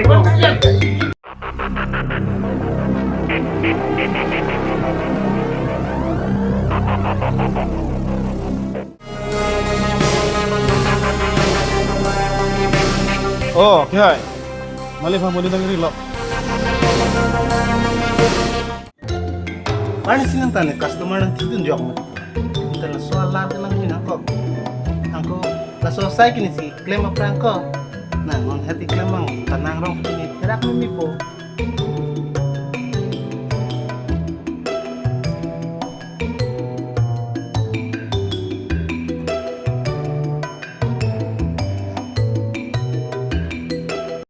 Oh, কি হয়? Mali pa mo dito ng rilo. Paano silang tani? Customer ng titunjok mo. Ito na soal lahat lang yun ako. Ako, nasosay kini si Clema Franco. Na, ngon hati Clemang, tanang rong kini. Tira ko mi po.